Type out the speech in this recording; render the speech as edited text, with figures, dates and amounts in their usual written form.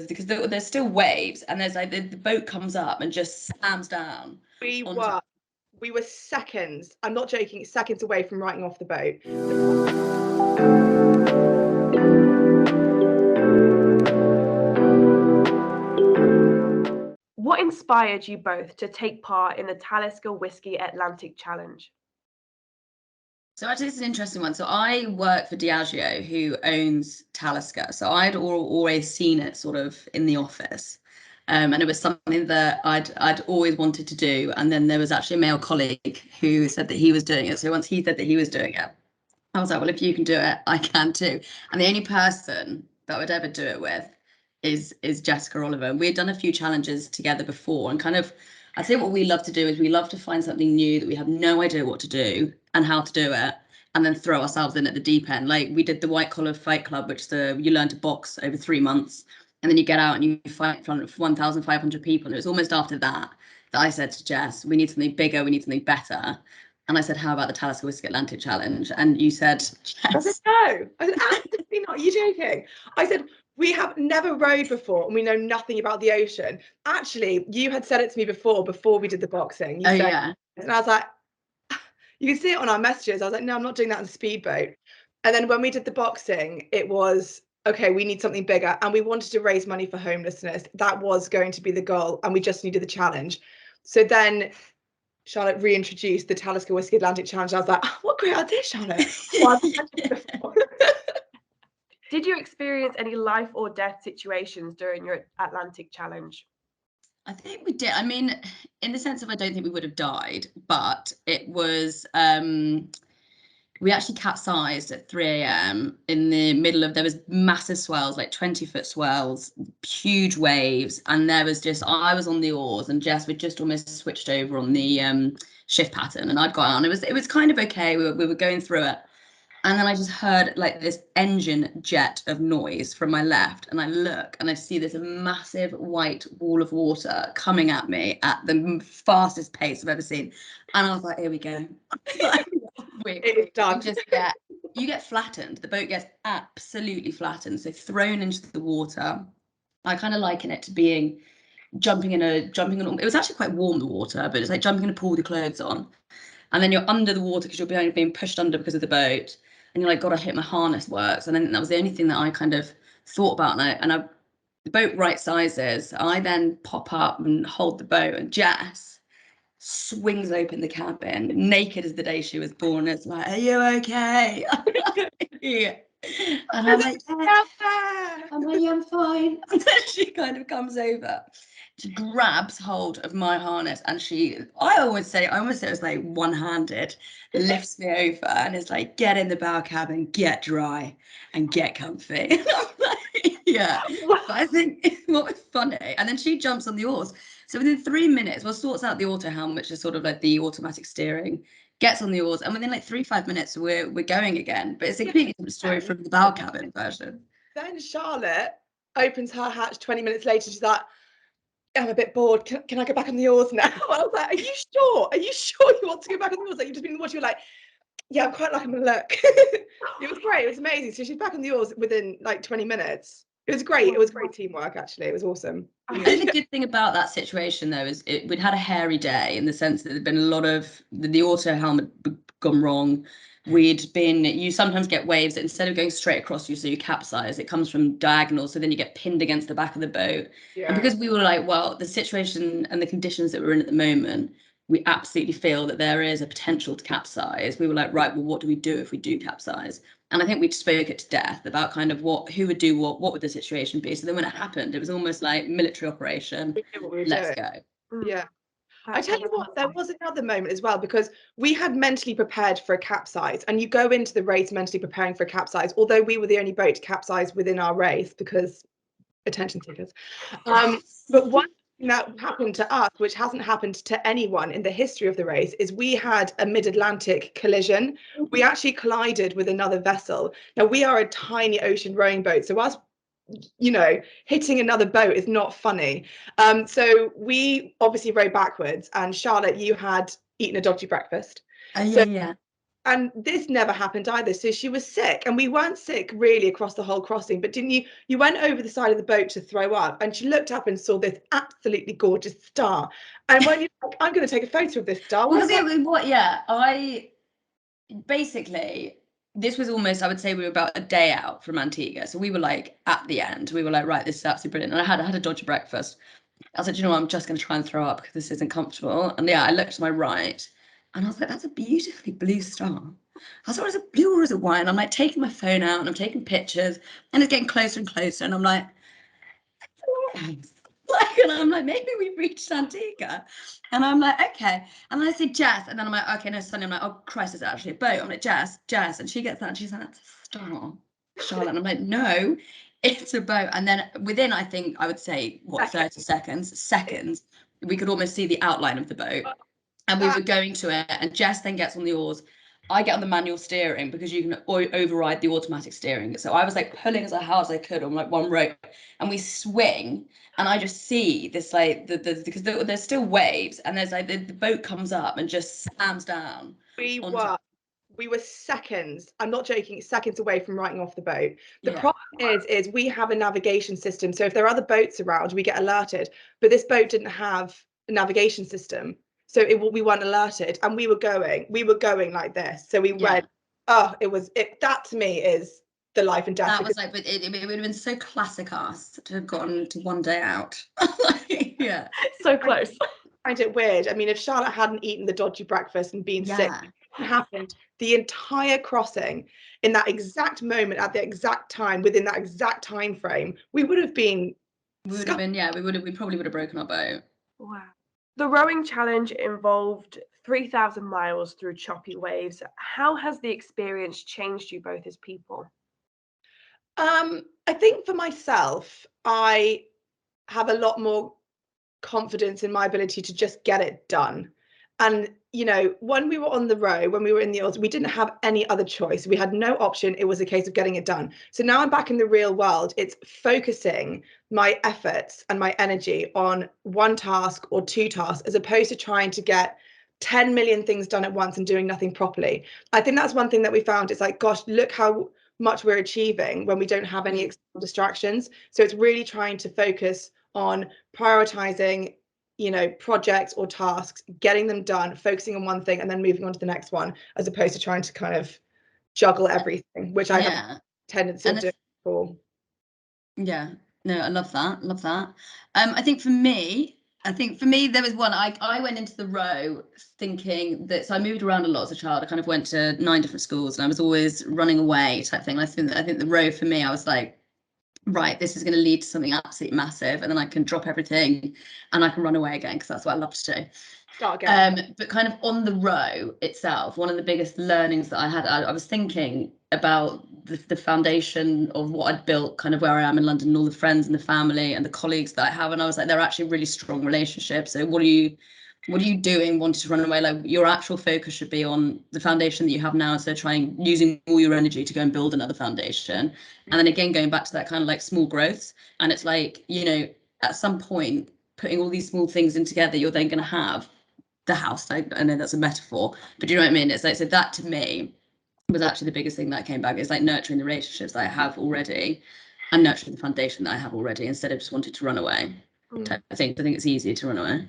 because there's still waves, and there's like the boat comes up and just slams down. We were seconds, I'm not joking, seconds away from writing off the boat. What inspired you both to take part in the Talisker Whiskey Atlantic Challenge? So actually, it's an interesting one. So I work for Diageo, who owns Talisker. So I'd always seen it sort of in the office. And it was something that I'd always wanted to do. And then there was actually a male colleague who said that he was doing it. So once he said that he was doing it, I was like, well, if you can do it, I can too. And the only person that I would ever do it with is Jessica Oliver. And we had done a few challenges together before, and kind of, I think what we love to do is we love to find something new that we have no idea what to do and how to do it, and then throw ourselves in at the deep end. Like we did the White Collar Fight Club, which you learn to box over 3 months, and then you get out and you fight in front of 1,500 people. And it was almost after that I said to Jess, we need something bigger, we need something better. And I said, how about the Talisker Whiskey Atlantic Challenge? And you said, yes. I said, no. I said, absolutely not. Are you joking? I said, we have never rowed before and we know nothing about the ocean. Actually, you had said it to me before we did the boxing. You said, yeah. And I was like, you can see it on our messages. I was like, no, I'm not doing that on the speedboat. And then when we did the boxing, it was, okay, we need something bigger. And we wanted to raise money for homelessness. That was going to be the goal. And we just needed the challenge. So then Charlotte reintroduced the Talisker Whiskey Atlantic Challenge. I was like, oh, what great idea, Charlotte. Did you experience any life or death situations during your Atlantic Challenge? I think we did. I mean, in the sense of I don't think we would have died, but it was, we actually capsized at 3 a.m. in the middle of, there was massive swells, like 20-foot swells, huge waves. And there was just, I was on the oars and Jess would just almost switched over on the shift pattern, and I'd got on. It was kind of okay. We were going through it. And then I just heard like this engine jet of noise from my left. And I look and I see this massive white wall of water coming at me at the fastest pace I've ever seen. And I was like, here we go. It's done. You get flattened. The boat gets absolutely flattened. So thrown into the water. I kind of liken it to being jumping in, it was actually quite warm, the water, but it's like jumping in a pool with your clothes on. And then you're under the water because you're being pushed under because of the boat. And you're like, God, I hope my harness works. And then that was the only thing that I kind of thought about. And the boat right sizes. I then pop up and hold the boat, and Jess swings open the cabin, naked as the day she was born. It's like, are you okay? Yeah. And I'm like, yeah, I'm fine. And then she kind of comes over. She grabs hold of my harness, and I almost say it was like one-handed, lifts me over and is like, get in the bow cabin, get dry and get comfy. Yeah. But I think what was funny, and then she jumps on the oars. So within 3 minutes, sorts out the auto helm, which is sort of like the automatic steering, gets on the oars, and within like 3-5 minutes we're going again. But it's a completely different story from the bow cabin version. Then Charlotte opens her hatch 20 minutes later. She's like, I'm a bit bored. Can I go back on the oars now? I was like, are you sure? Are you sure you want to go back on the oars? Like, you've just been in the water. You're like, yeah, I'm quite liking the look. It was great. It was amazing. So she's back on the oars within like 20 minutes. It was great. It was great teamwork, actually. It was awesome. I think the good thing about that situation, though, is we'd had a hairy day in the sense that there'd been a lot of the auto helm had gone wrong. You sometimes get waves that instead of going straight across you, so you capsize, it comes from diagonal, so then you get pinned against the back of the boat. Yeah. And because we were like, well, the situation and the conditions that we're in at the moment, we absolutely feel that there is a potential to capsize. We were like, right, well, what do we do if we do capsize? And I think we spoke it to death about kind of who would do what would the situation be. So then when it happened, it was almost like military operation. Let's go. Yeah. I tell you what, there was another moment as well, because we had mentally prepared for a capsize, and you go into the race mentally preparing for a capsize, although we were the only boat to capsize within our race because attention seekers. But one thing that happened to us, which hasn't happened to anyone in the history of the race, is we had a mid-Atlantic collision. We actually collided with another vessel. Now, we are a tiny ocean rowing boat, so us hitting another boat is not funny. So we obviously rowed backwards, and Charlotte, you had eaten a dodgy breakfast. Yeah. and this never happened either. So she was sick, and we weren't sick really across the whole crossing, but didn't you? You went over the side of the boat to throw up, and she looked up and saw this absolutely gorgeous star. And when you like, I'm going to take a photo of this star. Well, I basically, this was almost, I would say we were about a day out from Antigua. So we were like at the end, we were like, right, this is absolutely brilliant. And I had a dodgy breakfast. I was like, you know what, I'm just going to try and throw up because this isn't comfortable. And yeah, I looked to my right and I was like, that's a beautifully blue star. I was like, is it blue or is it white? And I'm like taking my phone out and I'm taking pictures and it's getting closer and closer. And I'm like, and I'm like, maybe we've reached Antigua. And I'm like, okay. And then I say Jess. And then I'm like, okay, no, Sunny. I'm like, oh, Christ, it's actually a boat. I'm like, Jess. And she gets that and she's like, that's a star, Charlotte. And I'm like, no, it's a boat. And then within, I think, I would say, 30 seconds, we could almost see the outline of the boat. And we were going to it. And Jess then gets on the oars. I get on the manual steering because you can override the automatic steering. So I was like pulling as hard as I could on like one rope, and we swing, and I just see this like because there's still waves, and there's like the boat comes up and just slams down. We were seconds, I'm not joking, seconds away from writing off the boat. The problem is we have a navigation system. So if there are other boats around, we get alerted. But this boat didn't have a navigation system. So we weren't alerted, and we were going like this. So we went, that to me is the life and death. That was like, but it would have been so classic us to have gotten to one day out. Yeah. So close. I find it weird. I mean, if Charlotte hadn't eaten the dodgy breakfast and been sick, it happened the entire crossing in that exact moment at the exact time within that exact time frame, we would have been. We probably would have broken our boat. Wow. The rowing challenge involved 3,000 miles through choppy waves. How has the experience changed you both as people? I think for myself, I have a lot more confidence in my ability to just get it done. And when we were on the row, when we were in the oars, we didn't have any other choice. We had no option. It was a case of getting it done. So now I'm back in the real world. It's focusing my efforts and my energy on one task or two tasks, as opposed to trying to get 10 million things done at once and doing nothing properly. I think that's one thing that we found. It's like, gosh, look how much we're achieving when we don't have any external distractions. So it's really trying to focus on prioritizing projects or tasks, getting them done, focusing on one thing and then moving on to the next one, as opposed to trying to kind of juggle everything, which I have a tendency of doing before. Yeah, no, I love that. I think for me there was one, I went into the row thinking that, so I moved around a lot as a child. I kind of went to 9 different schools and I was always running away type thing. I think the row for me, I was like, right, this is going to lead to something absolutely massive, and then I can drop everything and I can run away again, because that's what I love to do. Start again. But kind of on the row itself, one of the biggest learnings that I had, I was thinking about the foundation of what I'd built, kind of where I am in London, and all the friends and the family and the colleagues that I have, and I was like, they're actually really strong relationships. So what are you doing wanting to run away? Like, your actual focus should be on the foundation that you have now, instead of trying using all your energy to go and build another foundation. And then again, going back to that kind of like small growths, and it's like, at some point, putting all these small things in together, you're then going to have the house. I know that's a metaphor, but do you know what I mean? It's like, so that to me was actually the biggest thing that came back. It's like nurturing the relationships that I have already and nurturing the foundation that I have already, instead of just wanting to run away. I think it's easier to run away.